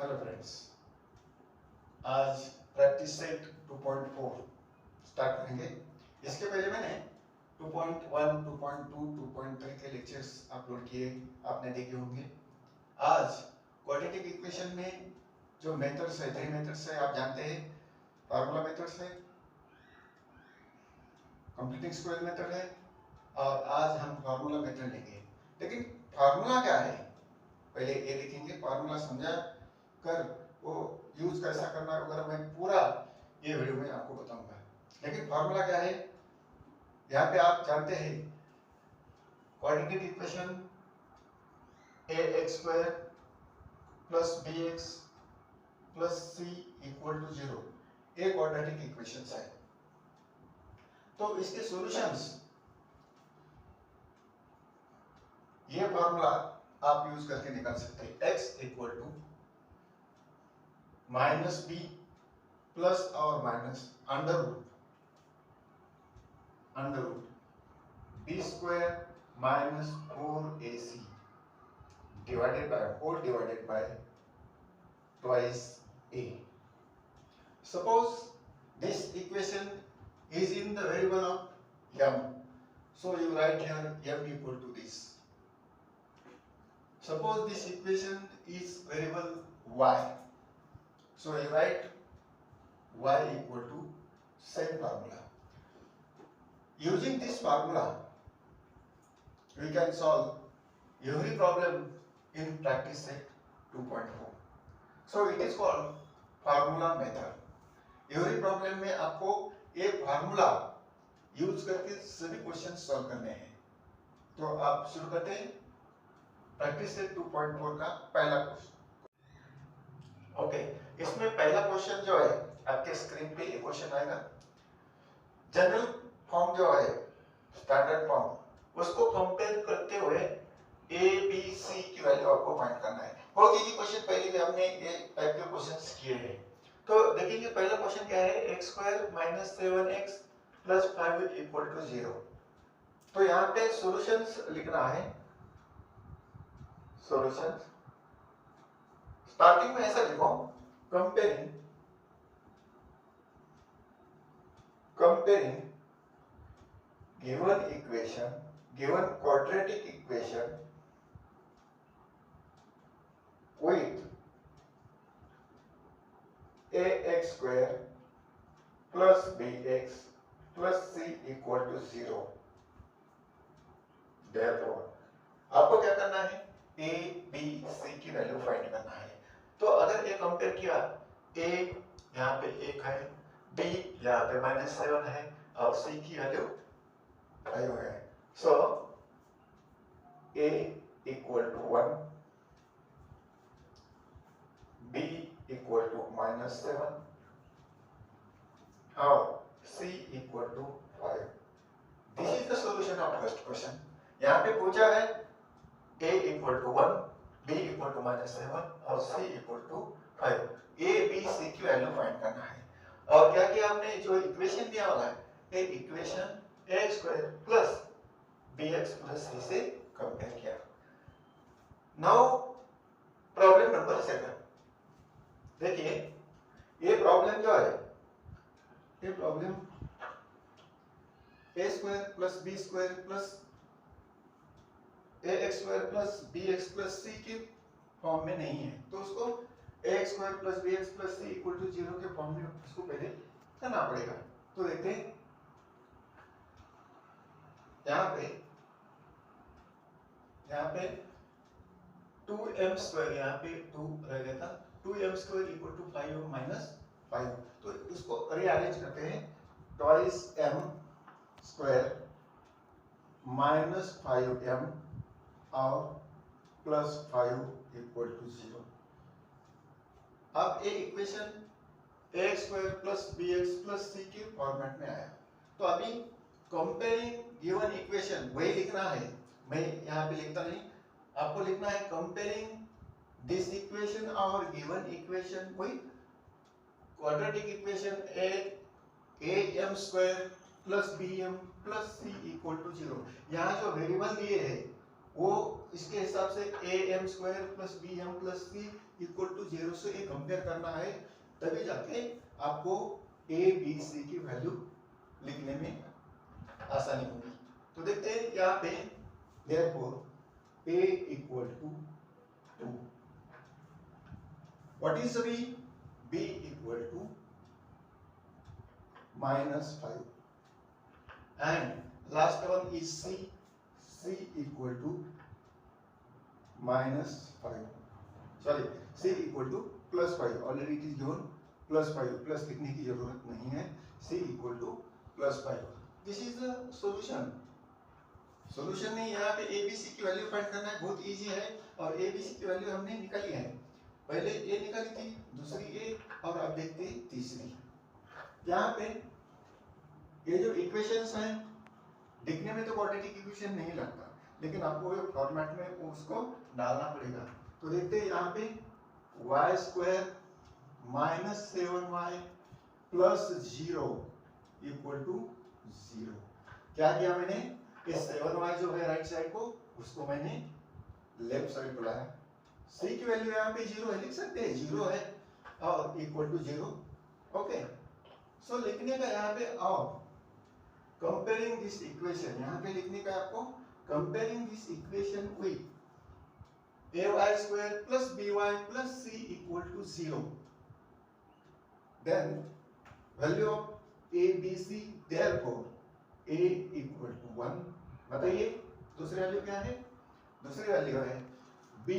Hello friends, आज practice set 2.4 start करेंगे। इसके पहले मैंने 2.1, 2.2, 2.3 के लेक्चर्स अपलोड किए, आपने देखे होंगे। आज क्वाड्रेटिक इक्वेशन में जो मेथड्स है, 3 मेथड्स है, आप जानते हैं। फार्मूला मेथड्स है, कंप्लीटिंग स्क्वायर मेथड है, और आज हम फार्मूला मेथड लेंगे। लेकिन फार्मूला क्या है, पहले ये लिखेंगे। फार्मूला समझा कर वो यूज कैसा करना है वगैरह मैं पूरा ये वीडियो में आपको बताऊंगा। लेकिन फार्मूला क्या है, यहाँ पे आप जानते हैं quadratic equation ax² plus bx plus c equal to 0 एक क्वाड्रेटिक इक्वेशन है। तो इसके सॉल्यूशंस, ये फार्मूला आप यूज करके निकाल सकते हैं। x equal to minus B plus और minus under root B square minus 4ac divided by 4 divided by twice a. Suppose this equation is in the variable of m, so you write here m equal to this. Suppose this equation is variable y, so you write y equal to same formula. Using this formula, we can solve every problem in practice set 2.4. So it is called formula method। every problem में आपको एक formula use करके सभी question solve करने हैं। तो आप शुरू करते हैं प्रैक्टिस सेट 2.4 का पहला क्वेश्चन। ओके, इसमें पहला क्वेश्चन जो है आपके स्क्रीन पे एक क्वेश्चन आएगा। जनरल फॉर्म जो है, स्टैंडर्ड फॉर्म, उसको कंपेयर करते हुए ए बी सी की वैल्यू आपको फाइंड करना है। बहुत इजी क्वेश्चन, पहले भी हमने ये टाइप के क्वेश्चंस किए हैं। तो देखेंगे पहला क्वेश्चन क्या है, x² minus 7x plus 5 equal to 0। तो यहाँ पे सॉल्यूशंस लिखना है। सॉल्यूशंस स्टार्टिंग में ऐसा लिखो, comparing given equation, given quadratic equation with ax² plus bx plus c equal to 0। Therefore आपको क्या करना है, a b c की वैल्यू फाइंड करना है। तो अगर ये कंपेयर किया, a यहाँ पे 1 है, b यहाँ पे -7 है, और c की वैल्यू 5 है। So a equal to 1, b equal to -7 और c equal to 5। This is the solution of first question. यहाँ पे पूछा है a equal to 1, b equal to -7 और c equal to 5। a b c की value find करना है। और क्या किया हमने, जो इक्वेशन दिया हुआ है, ये equation ax² plus bx plus c से कंपेयर किया। नाउ प्रॉब्लम नंबर 7 देखिए। ये प्रॉब्लम जो है, ये problem a² plus b² plus ax² plus bx plus c के फॉर्म में नहीं है। तो उसको ax² plus bx plus c equal to 0 के फॉर्म में उसको पहले करना पड़ेगा। तो देखते हैं, यहाँ पे 2m² यहाँ पे 2 रह गया था, 2m² इक्वल टू 5 माइनस 5। तो इसको रीअरेंज करते हैं, ट्वाइस m² माइनस 5m और प्लस 5 इक्वल टू 0। अब ये equation ax² plus bx plus c के फॉर्मेट में आया। तो अभी कंपेयरिंग गिवन इक्वेशन वही लिखना है, मैं यहाँ पे लिखता नहीं, आपको लिखना है कंपेयरिंग दिस इक्वेशन और given equation with quadratic equation am² plus bm plus c equal to 0। यहाँ जो वेरिएबल दिए हैं वो इसके हिसाब से am² plus bm plus c equal to 0 से ये कंपेयर करना है, तभी जाके आपको a b c की वैल्यू लिखने में आसानी होगी। तो देखते हैं यहाँ पे therefore a equal to 2, what is b? b equal to -5 and last one is c equal to -5, sorry, c equal to +5, already it is given +5, plus लिखने की जरूरत नहीं है, c equal to +5। This is the solution. Solution में यहाँ पे abc की value find करना है, बहुत इजी है, और abc की वैल्यू हमने निकाली है, पहले a निकाली थी, दूसरी a, और अब देखते हैं तीसरी। यहाँ पे ये जो इक्वेशंस हैं दिखने में तो क्वाड्रेटिक इक्वेशन नहीं लगता, लेकिन आपको ये फॉर्मेट में उसको डालना पड़ेगा। तो देखते हैं यहाँ पे y² -7y plus 0 equal to 0। क्या किया मैंने, ये 7y जो है राइट साइड को, उसको मैंने लेफ्ट साइड को लाया। c की वैल्यू यहाँ पे 0 है, लिख सकते हैं 0 है, और इक्वल टू 0। ओके, सो लिखने का यहाँ पे और कंपेयरिंग दिस इक्वेशन, यहाँ पे लिखने का आपको comparing this equation with ay² plus by plus c equal to 0, then value of a b c, therefore a equal to 1। बताइए दूसरी वैल्यू क्या है? दूसरी वैल्यू है b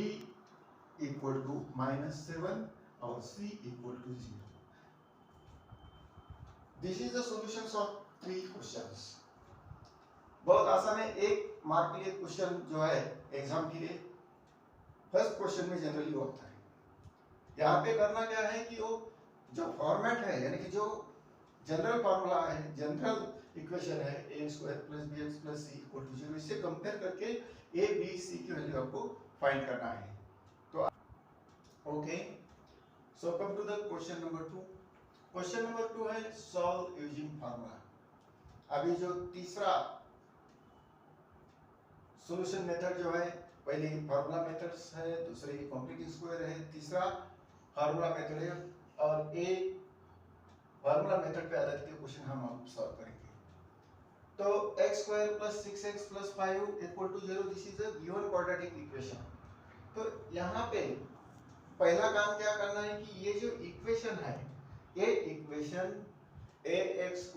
इक्वल टू -7 और c equal to 0। This is the solutions of 3 questions. बहुत आसान है, 1 मार्क के लिए क्वेश्चन जो है एग्जाम के लिए फर्स्ट क्वेश्चन में जनरली होता है। यहाँ पे करना क्या है कि वो जो फॉर्मेट है, यानी कि जो जनरल फॉर्मूला है, जनरल इक्वेशन है a² plus bx plus c equal to 0, इससे कंपेयर करके a b c की वैल्यू आपको फाइंड करना है। तो okay, so come to the question number 2। Question number 2 है सॉल्व यूजिंग फार्मूला। अभी जो तीसरा सॉल्यूशन मेथड जो है, पहले फार्मूला मेथड्स है, दूसरे कॉम्प्लीट स्क्वायर है, तीसरा फार्मूला मेथड है, और एक फार्मूला मेथड पे आधारित के क्वेश्चन हम अब सॉल्व करेंगे। तो x² plus 6x plus 5 equal to 0, this is a given quadratic equation. तो यहाँ पे पहला काम क्या करना है कि ये जो इक्वेशन है, ये equation ax²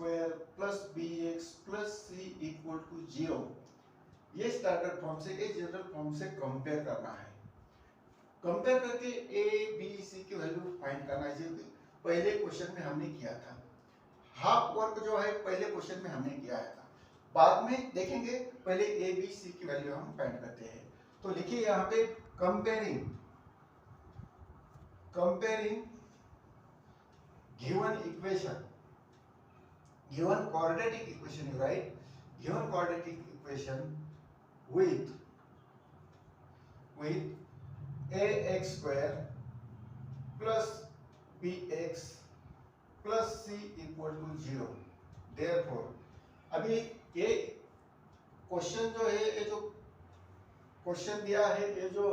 plus bx plus c equal to 0, ये स्टैंडर्ड फॉर्म से, ये जनरल फॉर्म से कंपेयर करना है। कंपेयर करके a b c की वैल्यू फाइंड करना है, जो पहले क्वेश्चन में हमने किया था। हाफ वर्क जो है पहले क्वेश्चन में हमने किया था, बाद में देखेंगे, पहले a b c की वैल्यू हम फाइंड करते हैं। तो लिखिए यहाँ पे comparing given equation, given quadratic equation, you right, given quadratic equation with ax² plus bx plus c equal to 0। therefore अभी ये क्वेश्चन जो है, ये जो क्वेश्चन दिया है, ये जो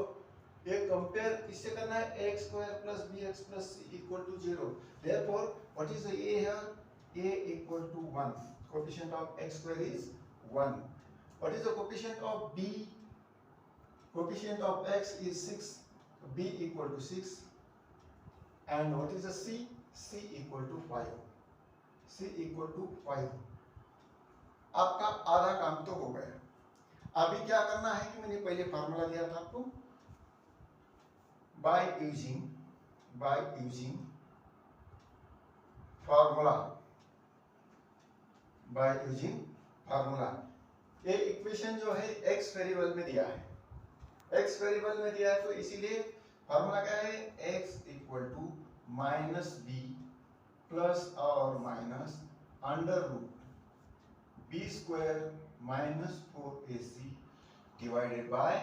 ये कंपेयर किससे करना है, ax² plus bx plus c equal to 0। therefore what is the a here? a equal to 1, coefficient of x² is 1। What is the coefficient of b? Coefficient of x is 6, b equal to 6, and what is the c? c equal to 5, c equal to 5। आपका आधा काम तो हो गया। अभी क्या करना है कि मैंने पहले फार्मूला दिया था आपको, by using फार्मूला, ये इक्वेशन जो है x वेरिएबल में दिया है, x वेरिएबल में दिया है, तो इसीलिए फार्मूला क्या है, x equal to -b plus और minus under root b² -4ac divided by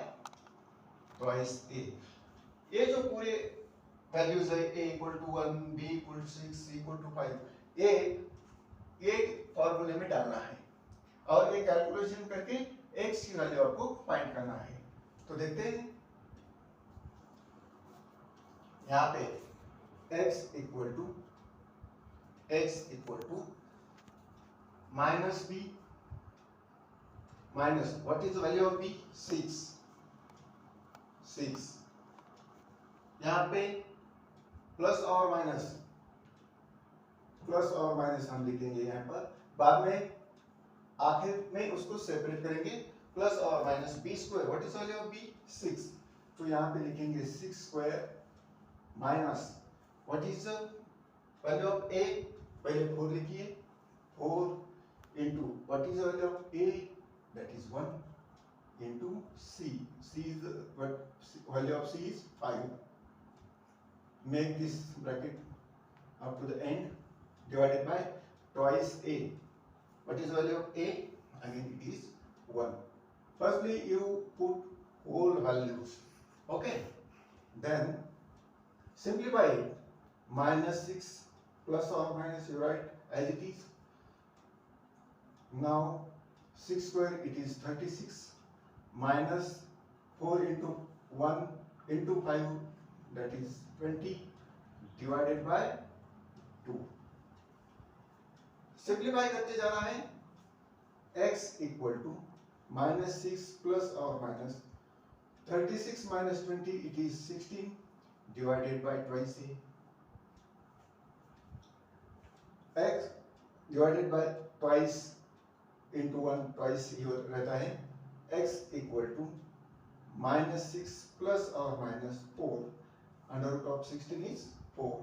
twice a। ये जो पूरे वैल्यूज है, a equal to 1, b equal to 6, c equal to 5, ये फॉर्मूले में डालना है, और ये कैलकुलेशन करके x की वैल्यू आपको फाइंड करना है। तो देखते हैं यहाँ पे x equal to minus b minus what is the value of b 6 यहाँ पे प्लस और माइनस हम लिखेंगे यहाँ पर, बाद में आखिर में उसको सेपरेट करेंगे। प्लस और minus B square, what is value of B 6, तो यहाँ पे लिखेंगे 6 square minus what is the value of A, पहले 4 लिखिए, 4 into what is the value of A, that is 1 into C is value of C is 5, make this bracket up to the end, divided by twice a, what is the value of a, again it is 1. Firstly you put whole values, okay, then simplify it, minus 6 plus or minus you write as it is. Now 6 square it is 36 minus 4 into 1 into 5 that is 20 divided by 2. Simplify करते जाना है, x equal to minus 6 plus और minus 36 minus 20 it is 16 divided by twice A, x divided by twice into 1, twice ही रहता है, x equal to minus 6 plus और minus 4 under root of 16 is 4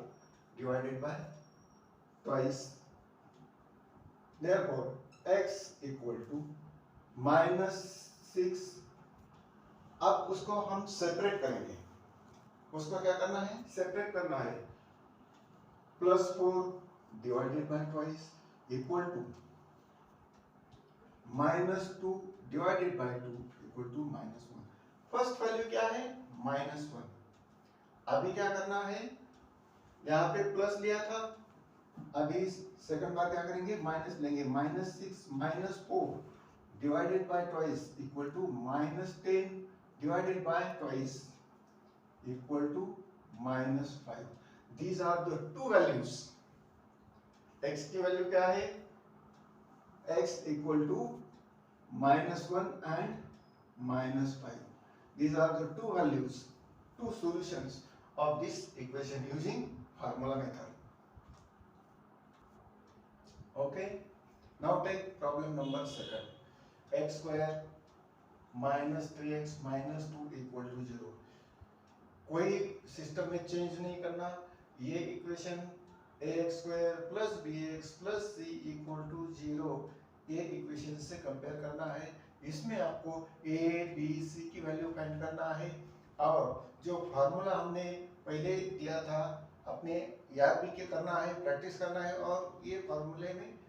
divided by twice, therefore x equal to minus 6. अब उसको हम separate करेंगे, उसको क्या करना है, सेपरेट करना है, plus 4 divided by twice equal to minus 2 divided by 2 equal to minus 1. First value क्या है, माइनस 1. अभी क्या करना है, यहाँ पे प्लस लिया था, अभी सेकंड बार क्या करेंगे, माइनस लेंगे, minus 6 minus 4 divided by twice equal to minus 10 divided by twice equal to minus 5. These are the two values. x की वैल्यू क्या है, x equal to minus 1 and minus 5. These are the two values, two solutions of this equation using formula method. Okay, now take problem number 2. X square minus 3x minus 2 equal to 0. कोई system में change नहीं करना, ये equation ax square plus bx plus c equal to 0 ये equation से compare करना है. इसमें आपको a b c की वैल्यू फाइंड करना है, और जो फार्मूला हमने पहले दिया था अपने याद भी करना है, प्रैक्टिस करना है, और ये फार्मूले में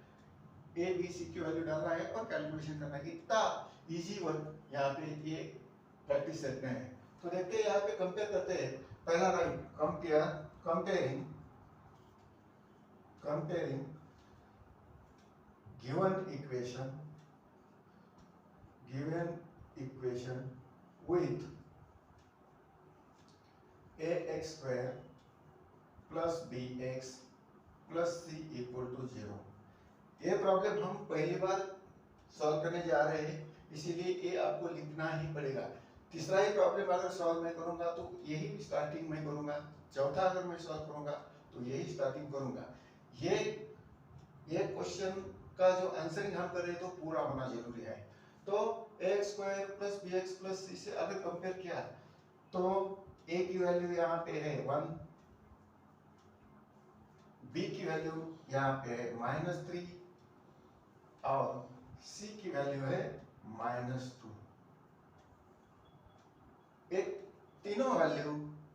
ए बी सी की वैल्यू डालना है और कैलकुलेशन करना है. इतना इजी वर्क यहाँ पे ये प्रैक्टिस करते हैं. तो देखते हैं यहाँ पे कंपेयर करते हैं. पहला right comparing given equation with ax square plus bx plus c equal to 0. ये प्रॉब्लम हम पहली बार सॉल्व करने जा रहे हैं, इसीलिए ये आपको लिखना ही पड़ेगा. तीसरा ही प्रॉब्लम अगर सॉल्व मैं करूंगा तो यही स्टार्टिंग में करूंगा, चौथा अगर मैं सॉल्व करूंगा तो यही स्टार्टिंग करूंगा. ये क्वेश्चन का जो आंसरिंग हम कर रहे हैं तो पूरा होना जरूरी है. तो ax square plus bx plus c से अगर कंपेयर किया तो a की वैल्यू यहाँ पे है 1, b की वैल्यू यहाँ पे है -3 और c की वैल्यू है -2. एक तीनों वैल्यू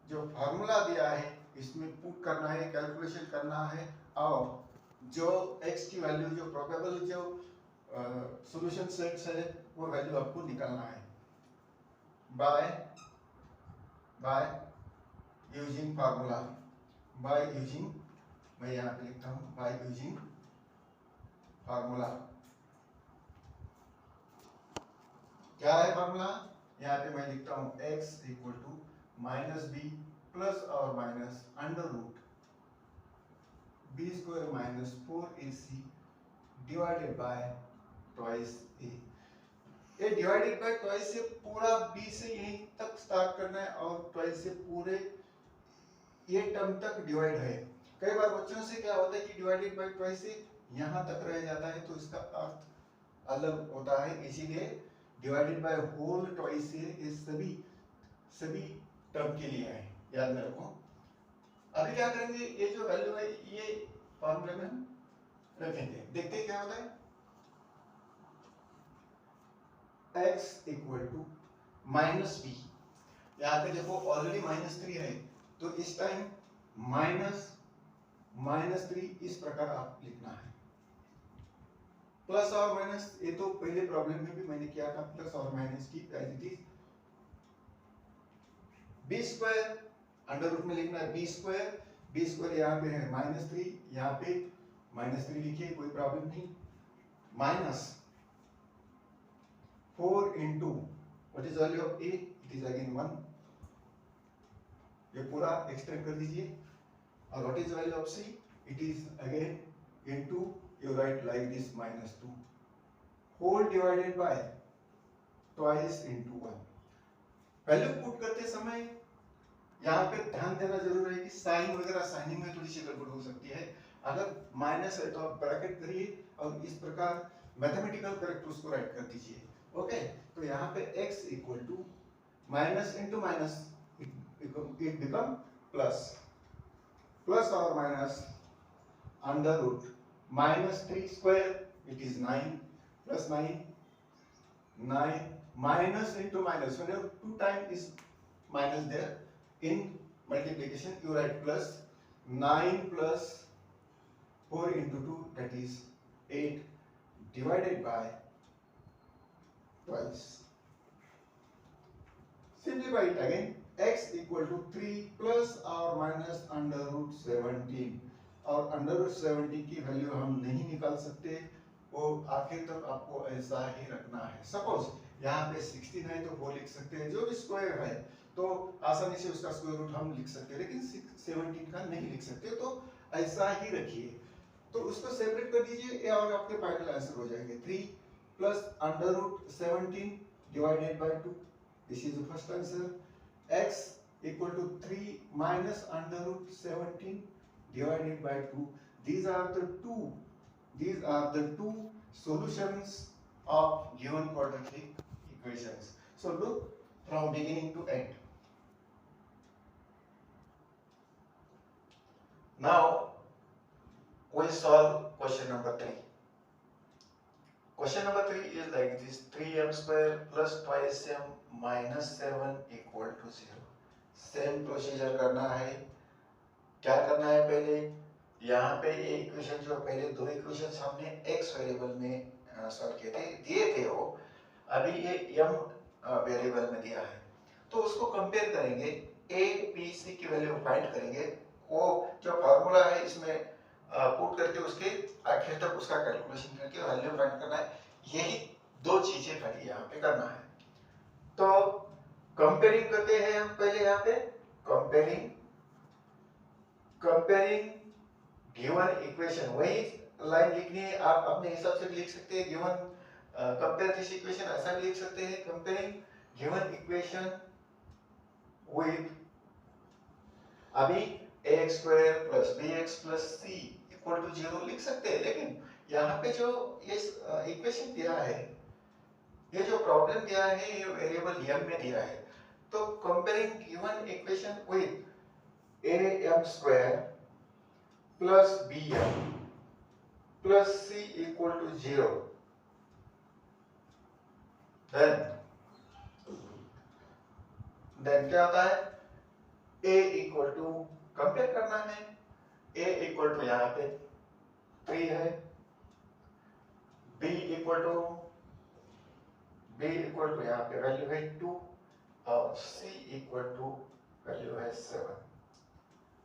जो फॉर्मूला दिया है इसमें पुट करना है, कैलकुलेशन करना है, और जो x की वैल्यू जो प्रोबेबल जो सॉल्यूशन सेट्स है वो वैल्यू आपको निकालना है बाय यूजिंग फार्मूला, मैं यहाँ पे लिखता हूँ बाय यूजिंग फार्मूला. क्या है फार्मूला, यहाँ पे मैं लिखता हूँ x equal to minus B plus और minus under root B square minus 4ac divided by twice A. ये डिवाइडेड बाय ट्वाइस से पूरा बी से यहीं तक स्टार्ट करना है और ट्वाइस से पूरे ये टर्म तक डिवाइड है। कई बार बच्चों से क्या होता है कि डिवाइडेड बाय ट्वाइस से यहाँ तक रह जाता है तो इसका अर्थ अलग होता है, इसीलिए डिवाइडेड बाय होल ट्वाइस से ये सभी टर्म के लिए है, याद में रखो। अभी क्या करेंगे, ये जो वैल्यू है ये फॉर्मूले में हम रखेंगे, देखते हैं क्या होता है। x equal to minus B, यहाँ पे देखो ऑलरेडी -3 है तो इस टाइम -3 इस प्रकार आप लिखना है। प्लस और माइनस, ये तो पहले प्रॉब्लम में भी मैंने किया था, प्लस और माइनस की as it is. B square under root में लिखना है बी स्क्वायर यहाँ पे है -3, यहाँ पे -3 लिखिए, कोई प्रॉब्लम नहीं। Minus 4 into what is value of A, it is again 1, ये पूरा एक्सटेंड कर दीजिए। और what is value of C, it is again into, you write like this -2 whole divided by twice into 1। Value put करते समय यहाँ पे ध्यान देना जरूर है कि साइन वगैरह साइनिंग में थोड़ी सी गड़बड़ हो सकती है। अगर माइनस है तो आप ब्रैकेट करिए और इस प्रकार मैथमेटिकल करेक्ट उसको राइट कर दीजिए। ओके, तो यहाँ पे x equal to minus into minus it become plus, plus और minus under root -3 square, it is 9 plus 9 minus into minus, whenever 2 times is minus there in multiplication you write plus, 9 plus 4 into 2 that is 8 divided by twice। Simplify it again, x equal to 3 plus or minus under root 17, और under root 70 की value हम नहीं निकाल सकते, वो आखिर तक आपको ऐसा ही रखना है। सपोज यहाँ पे 16 है तो वो लिख सकते हैं, जो भी स्क्वायर है तो आसानी से उसका स्क्वायर रूट हम लिख सकते हैं, लेकिन 17 का नहीं लिख सकते, तो ऐसा ही रखिए। तो उसको सेपरेट कर दीजिए और आपके फाइनल आंसर हो जाएंगे 3 plus under root 17 divided by 2, this is the first answer. x equal to 3 minus under root 17 divided by 2, these are the two solutions of given quadratic equations। So look from beginning to end। Now we solve question number 3। question number 3 is like this, 3m square plus twice m minus 7 equal to 0। Same procedure करना है। क्या करना है, पहले यहाँ पे ये equation जो पहले दो इक्वेशन हमने x वेरिएबल में सॉल्व किए थे, दिए थे वो, अभी ये m वेरिएबल में दिया है, तो उसको कंपेयर करेंगे, a b c की वैल्यू फाइंड करेंगे, वो जो फार्मूला है इसमें पुट करके उसके आखिर तक उसका कैलकुलेशन करके वैल्यू फाइंड करना है। यही दो चीजें खाली यहाँ पे करना है। तो कंपेयरिंग करते हैं हम पहले यहाँ पे, कंपेयरिंग गिवन इक्वेशन, वही लाइन लिखनी है, आप अपने हिसाब से भी लिख सकते हैं, गिवन कंपेयर दिस इक्वेशन ऐसा भी लिख सकते हैं, कंपेयरिंग गिवन इक्वेशन विद, अभी ax square plus bx plus c equal to 0 लिख सकते हैं, लेकिन यहाँ पे जो ये इक्वेशन दिया है, ये जो प्रॉब्लम दिया है, ये वेरिएबल m में दिया है, तो comparing given equation with am square plus bm plus c equal to 0, then क्या होता है, a इक्वल टू, कंपेयर करना है, a इक्वल टू यहाँ पे 3 है, b इक्वल टू यहाँ पे वैल्यू है 2 और c इक्वल टू वैल्यू है 7।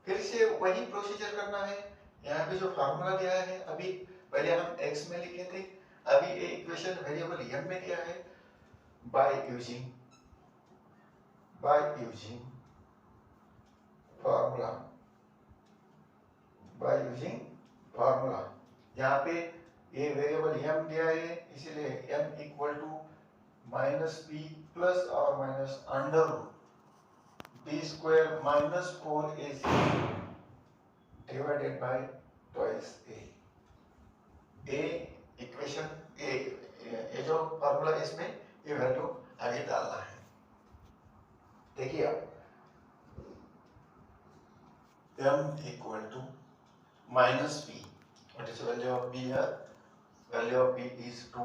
फिर से वही प्रोसीजर करना है, यहाँ पे जो फार्मूला दिया है, अभी पहले हम x में लिखे थे, अभी ये इक्वेशन वेरिएबल m में दिया है, by using by using formula, यहाँ पे ये वेरिएबल m दिया है, इसीलिए m equal to minus P plus और minus under B square minus 4ac divided by twice A equation ये जो फॉर्मूला है इसमें ये वैल्यू आगे डालना है। देखिए आप m equal to minus p, what is value of b है, वैल्यू ऑफ b इज 2,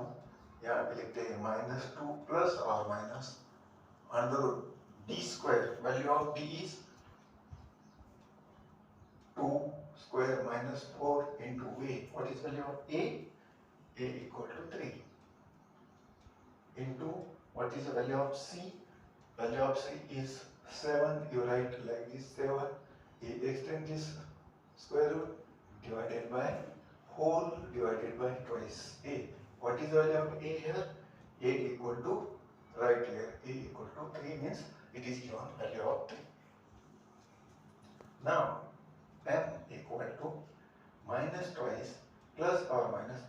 यहाँ पे लिखते हैं माइनस 2 प्लस और minus under d square, value of b is 2 square minus 4 into a, what is value of a equal to 3 into what is the value of c, value of c is 7, you write like this 7, you extend this square root divided by whole divided by twice a, what is the value of a here, a equal to, right here a equal to 3 means it is given value of 3. Now m equal to minus twice plus or minus,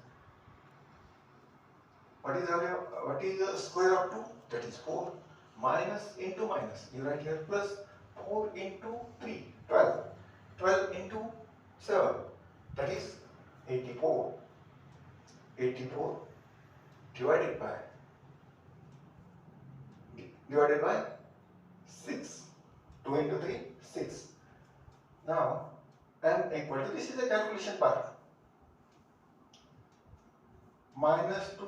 what is the square of 2, that is 4, minus into minus, you write here plus 4 into 3, 12, 12 into 7, that is 84, 84 divided by 6, 2 into 3, 6. Now m equal to, this is the calculation part, minus 2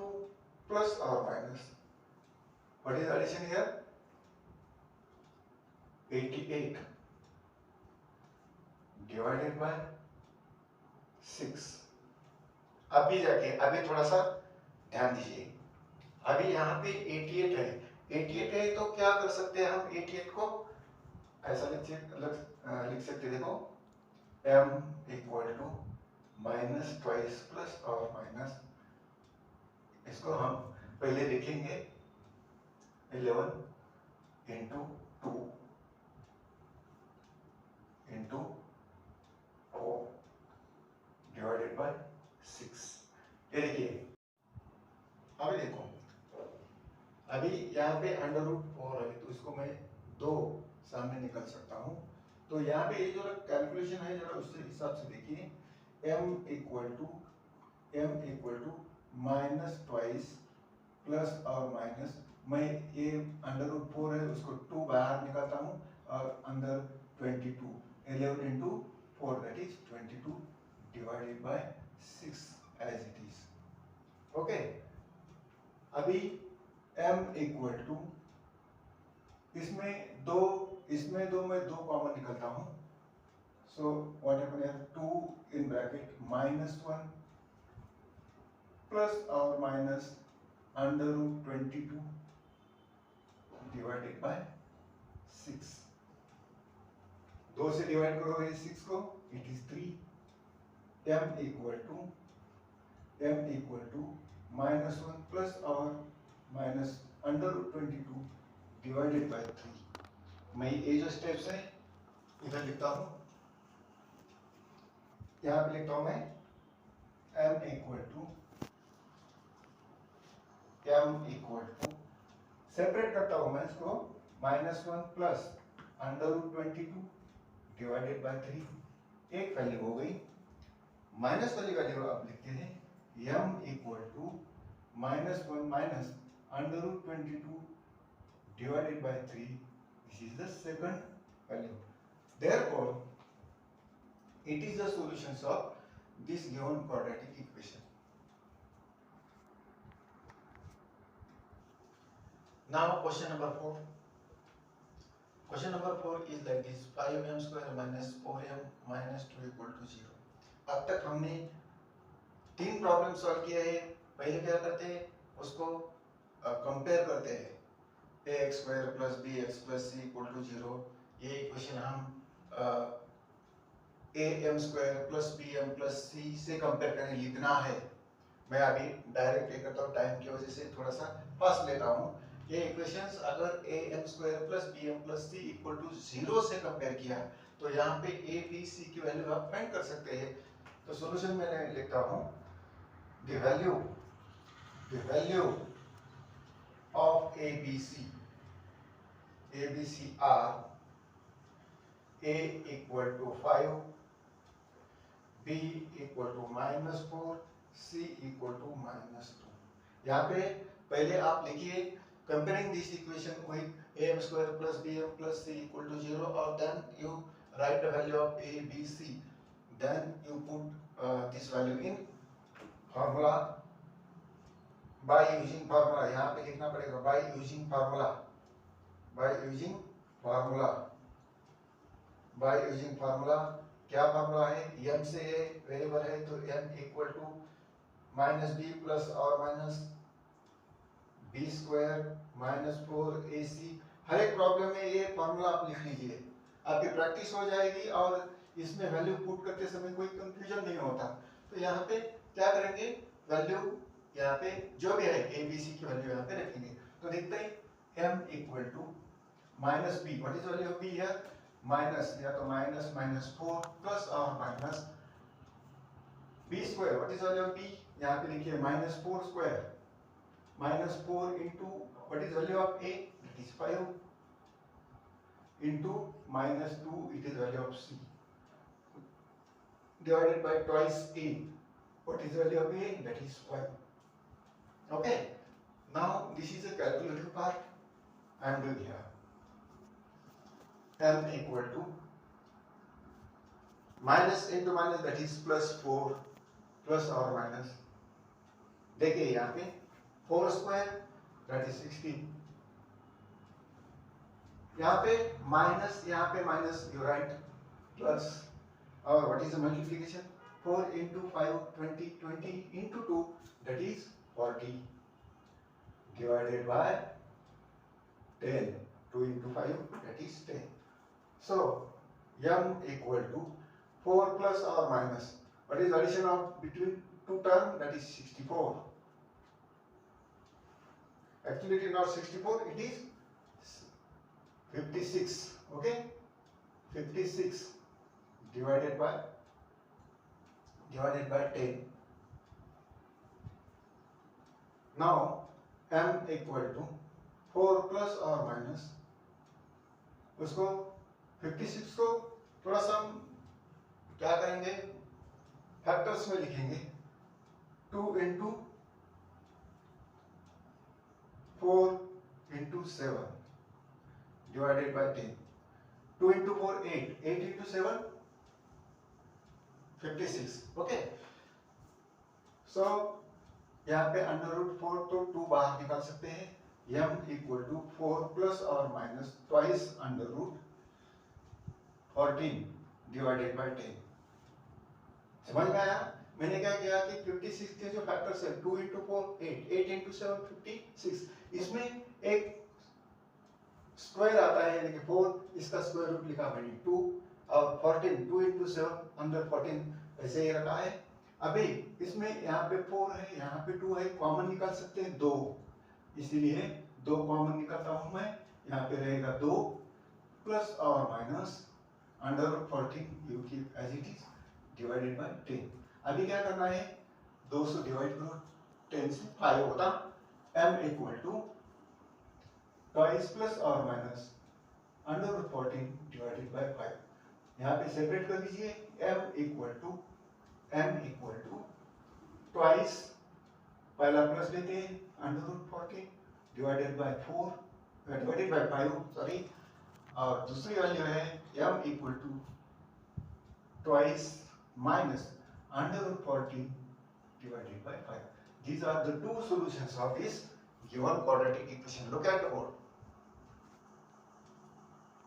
plus or minus, what is addition here, 88 divided by 6. अभी जाके अभी थोड़ा सा ध्यान दीजिए, अभी यहाँ पे 88 है, 88 है तो क्या कर सकते हैं हम 88 को ऐसा लिख सकते, देखो m equal to minus twice plus और माइनस, इसको हम पहले लिखेंगे 11 इंटू 2 इंटू 4 डिवाइडेड बाय 6, ये देखिए अभी देखो, अभी यहाँ पे अंडर रूट 4 है तो इसको मैं 2 सामने निकल सकता हूँ, तो यहाँ पे ये जो कैलकुलेशन है जरा उससे हिसाब से देखिए, m equal to minus twice plus और माइनस, मैं ये अंडर रूट 4 है उसको 2 बाहर निकालता हूँ और अंदर 22, 11 into 4 that is 22 divided by 6 as it is, OK. अभी m इक्वल टू, इसमें दो मैं 2 कॉमन निकलता हूँ, so what happen here, 2 in bracket minus 1 plus और minus under root 22 divided by 6, 2 से डिवाइड करो ये 6 को, it is 3, m equal to minus 1 plus और minus under root 22 divided by 3, मैं ये जो स्टेप्स है इधर लिखता हूँ, यहाँ पे लिखता हूँ मैं m इक्वल टू सेपरेट करता हूँ मैं इसको, minus 1 plus under root 22 divided by 3, एक वैल्यू हो गई, माइनस वाली वैल्यू आप लिखते हैं m equal to minus 1 minus under root 22 divided by 3, this is the second value, therefore it is the solutions of this given quadratic equation. Now question number 4, question number 4 is like this, 5m square minus 4m minus 2 equal to 0. अब तक हमने 3 problem solve किया है, पहले क्या करते हैं उसको कंपेयर करते हैं, ax square plus bx plus c equal to 0, ये इक्वेशन हम am square plus bm plus c से कंपेयर करके लिखना है, मैं अभी डायरेक्ट ये करता हूँ, टाइम की वजह से थोड़ा सा फास्ट लेता हूँ, ये इक्वेशंस अगर A M square plus B M plus C equal to 0 से कंपेयर किया तो यहाँ पे ए बी सी की वैल्यू आप फाइंड कर सकते हैं। तो सॉल्यूशन मैंने लिखता हूँ the value of A B C are a equal to 5, b equal to -4, c equal to -2। यहाँ पे पहले आप लिखिए comparing this equation with am square plus bm plus c equal to 0 और then you write the value of a b c, then you put this value in formula by using formula। यहाँ पे लिखना पड़ेगा by using formula क्या फार्मूला है, m से a variable है तो m equal to minus B plus और minus B square minus 4ac। हर एक प्रॉब्लम में ये फार्मूला आप लिख लीजिए, आपकी प्रैक्टिस हो जाएगी और इसमें वैल्यू पुट करते समय कोई कंफ्यूजन नहीं होता। तो यहाँ पे क्या करेंगे, वैल्यू यहाँ पे जो भी है a b c की वैल्यू यहाँ पे रखेंगे। तो देखते हैं m equal to minus B, what is value of B here, minus या तो माइनस -4 प्लस और minus B square, what is value of B, यहाँ पे लिखिए -4 square, -4 into what is value of A, that is 5 into -2 it is value of C divided by twice A, what is value of A, that is 5। Okay, now this is a calculative part I am doing here. m equal to minus into minus that is plus 4 plus or minus, देखिए यहाँ पे 4 square that is 16, यहाँ पे minus you right plus और what is the multiplication 4 into 5 20, 20 into 2 that is 40 divided by 10, 2 into 5 that is 10। So m equal to 4 plus or minus, what is addition of between two terms, that is 64, actually it is not 64, it is 56, okay, 56 divided by 10। now m equal to 4 plus or minus, उसको 56 को थोड़ा सा हम क्या करेंगे, factors में लिखेंगे, 2 into 4 into 7 divided by 10, 2 into 4 8, 8 into 7 56, okay. सो यहाँ पे √4 तो 2 बाहर निकाल सकते हैं, m इक्वल टू 4 प्लस और माइनस ट्वाइस √14 डिवाइडेड बाय 10। समझ में आया? मैंने क्या किया कि 56 के जो फैक्टर्स है 2 into 4 8, 8 into 7 56, इसमें एक स्क्वायर आता है यानी कि 4, इसका स्क्वायर रूट लिखा मैंने 2 और 14 2 into 7 अंदर 14 ऐसे ही रखा है। अभी इसमें यहाँ पे 4 है, यहाँ पे 2 है, कॉमन निकाल सकते हैं 2, इसीलिए 2 कॉमन निकालता हूँ मैं, यहाँ पे रहेगा 2 प्लस और minus √14 you keep as it is divided by 10। अभी क्या करना है, 2 से डिवाइड करो, 10 से 5 होता, m equal to twice plus और माइनस √14 डिवाइडेड बाय 5। यहाँ पे सेपरेट कर दीजिए, m इक्वल टू ट्वाइस, पहला प्लस लेते हैं √14 divided by 4 divided by 5 sorry, और दूसरी वैल्यू है m equal to twice minus √14 divided by 5. These are the two solutions of this given quadratic equation. Look at the board.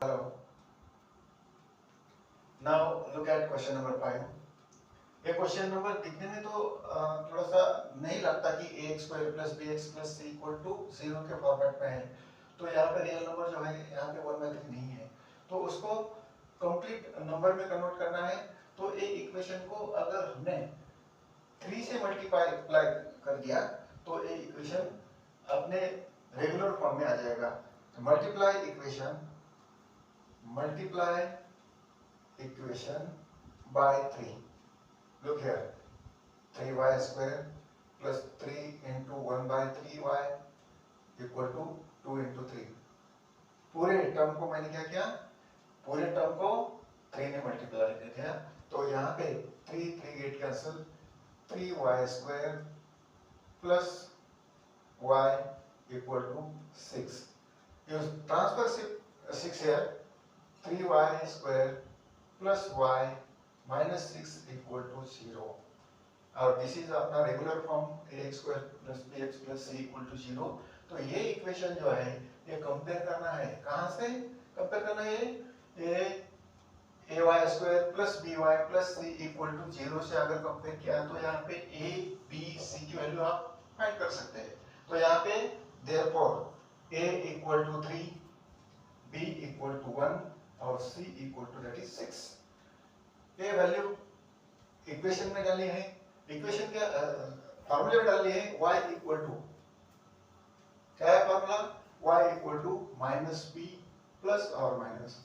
Hello. Now look at question number 5. ये question number दिखने में तो थोड़ा सा नहीं लगता कि ax square plus bx plus c equal to 0 के फॉर्मेट में है, तो यहाँ पे रियल नंबर जो है यहाँ पे 1 बाय 3 नहीं है, तो उसको कंप्लीट नंबर में कन्वर्ट करना है। तो एक इक्वेशन को अगर हमने 3 से मल्टीप्लाई कर दिया तो ये इक्वेशन अपने रेगुलर फॉर्म में आ जाएगा। Multiply equation by 3. Look here, 3y square plus 3 into 1 by 3y equal to 2 into 3. पूरे टर्म को मैंने क्या किया, पूरे टर्म को 3 ने मल्टीप्लाई कर दिया, तो यहाँ पे 3 get cancel, 3y square plus y equal to 6. You transfer 6 here, 3y square plus y minus 6 equal to 0. और दिस इज अपना regular form ax square plus bx plus c equal to 0. तो ये equation जो है ये compare करना है, कहाँ से कंपेयर करना है, ये ay square plus by plus c equal to 0 से अगर कंपेयर किया तो यहाँ पे a b c की वैल्यू आप फाइंड कर सकते हैं। तो यहाँ पे therefore a equal to 3, b equal to 1 और c equal to that is 6. ये वैल्यू इक्वेशन में डाली है, इक्वेशन के फॉर्मूले में डाली है, y इक्वल टू क्या है formula, y equal to minus B plus और minus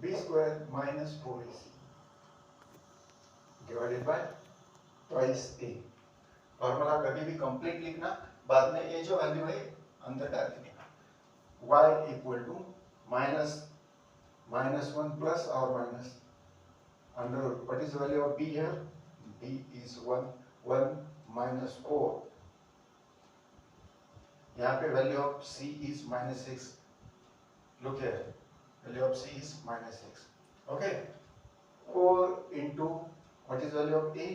B square minus 4ac divided by twice a। Formula कभी भी कंप्लीट लिखना, बाद में ये जो वैल्यू है अंदर डाल देना। y equal to minus 1 plus और minus under root. What is the value of b here? b is 1 minus 4. यहाँ पे value of c is minus 6. Look here, value of c is minus 6. Okay, 4 into what is the value of a?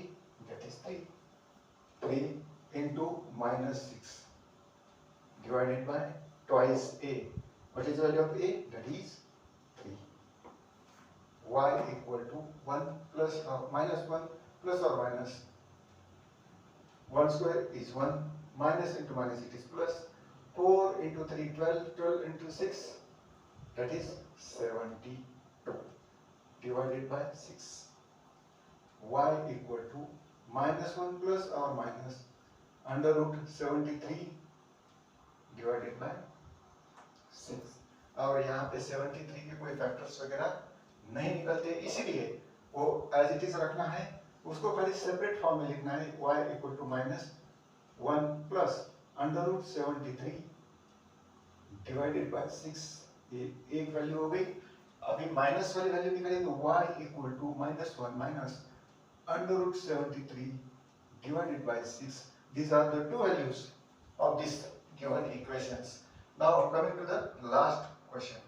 That is 3. 3 into minus 6 divided by twice a. What is the value of a? That is y equal to 1 plus or minus 1 plus or minus 1 square is 1, minus into minus it is plus, 4 into 3 12, 12 into 6 that is 72 divided by 6. Y equal to minus 1 plus or minus under root 73 divided by 6. और यहाँ पे 73 के कोई factors वगैरह नहीं निकलते, इसीलिए वो एज इट इज रखना है, उसको खाली सेपरेट फॉर्म में लिखना है, y equal to minus 1 plus under root 73 divided by 6। ये एक वैल्यू हो गई। अभी माइनस वाली वैल्यू निकालेंगे, y equal to minus 1 minus under root 73 divided by 6। These are the two values of this given equations. Now coming to the last question.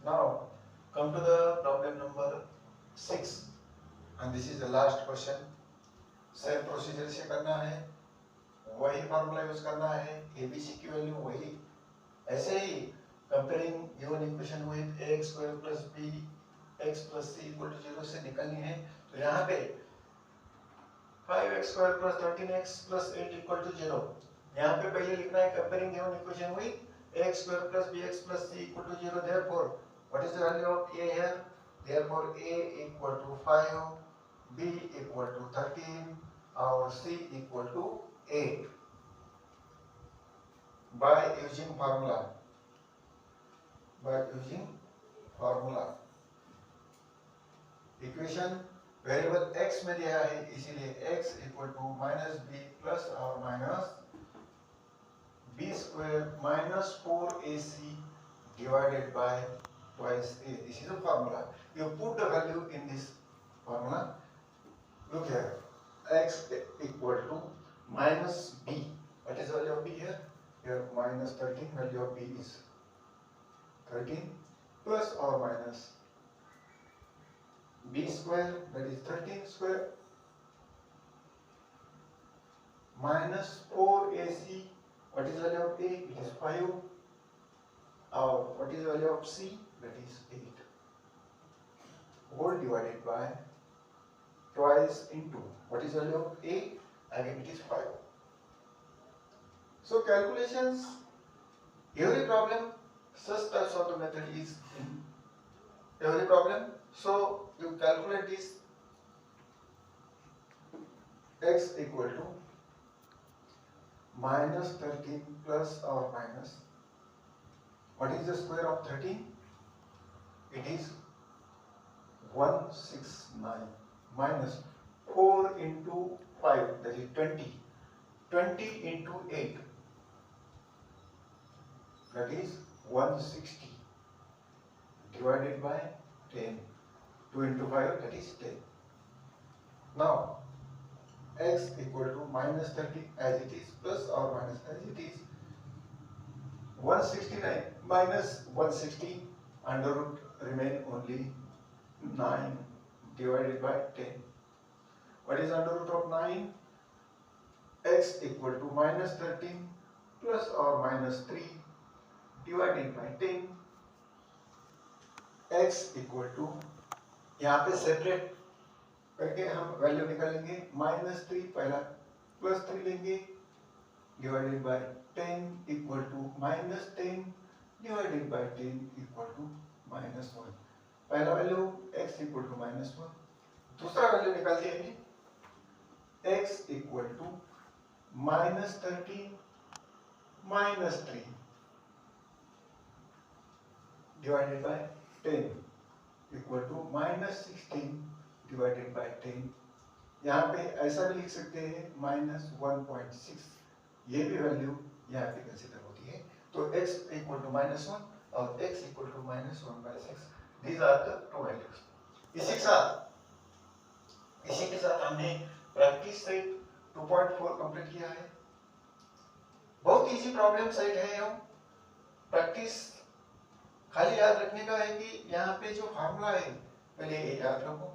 Now come to the problem number 6 and this is the last question. Same procedure से करना है, वही formula use करना है, abc की value वही, ऐसे ही comparing given equation with ax square plus bx plus c equal to 0 से निकलनी है। तो यहाँ पे 5x square plus 13x plus 8 equal to 0, यहाँ पे पहले लिखना है comparing given equation with ax square plus bx plus c equal to 0। therefore what is the value of a here? Therefore a equal to 5, b equal to 13 और c equal to 8 by using formula, equation variable x में दिया है, इसीलिए x equal to minus b plus और minus b square minus 4ac divided by twice a. This is the formula. You put the value in this formula. Look here, x equal to minus b. What is the value of b here? Here minus 13. Value of b is 13 plus or minus b square, that is 13 square minus 4ac. What is the value of a? It is 5. What is the value of c? That is 8 whole divided by twice into what is the value of a? Again it is 5. So calculations, every problem, such types of the method is in every problem. So you calculate this x equal to minus 13 plus or minus, what is the square of 13? It is 169 minus 4 into 5, that is 20. 20 into 8, that is 160 divided by 10. 2 into 5, that is 10. Now x equal to minus 30 as it is, plus or minus as it is. 169 minus 160, under root remain only 9 divided by 10. What is under root of 9? X equal to minus 13 plus or minus 3 divided by 10. X equal to, यहाँ पे separate करके हम value निकालेंगे, minus 3 पहला, plus 3 लेंगे, divided by 10 equal to minus 10 divided by 10 equal to minus 1. पहला value x equal to minus 1. दूसरा value निकाल दिया, x equal to minus 13 minus 3 divided by 10 equal to minus 16 divided by 10. यहाँ पे ऐसा भी लिख सकते हैं माइनस 1.6, ये भी वैल्यू यहाँ पे कंसिडर होती है. तो x इक्वल टू माइनस 1 और x equal to minus 1/6, these are the two values. इसी के साथ हमने प्रैक्टिस सेट 2.4 कंप्लीट किया है. बहुत इजी प्रॉब्लम सेट है. हम प्रैक्टिस खाली याद रखने का है कि यहाँ पे जो फार्मूला है पहले ये याद रखो,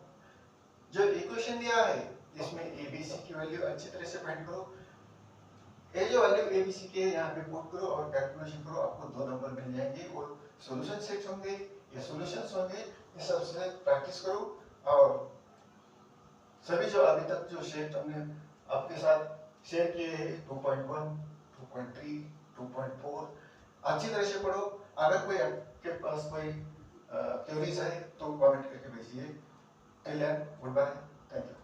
जो इक्वेशन दिया है इसमें ABC की वैल्यू अच्छी तरह से फाइंड करो. ये जो वैल्यू ABC की है यहाँ पे पुट करो और कैलकुलेशन करो, आपको 2 नंबर मिल जाएंगे. वो सॉल्यूशन सेट्स होंगे, ये सॉल्यूशंस होंगे, ये सबसे प्रैक्टिस करो. और सभी जो अभी तक जो शेयर हमने आपके साथ शेयर किए हैं 2.1, 2.3, 2.4 अच्छी तरह से पढ़ो. अगर कोई आपके पास कोई क्वेरीज है तो कमेंट करके भेजिए. Till then, goodbye, thank you.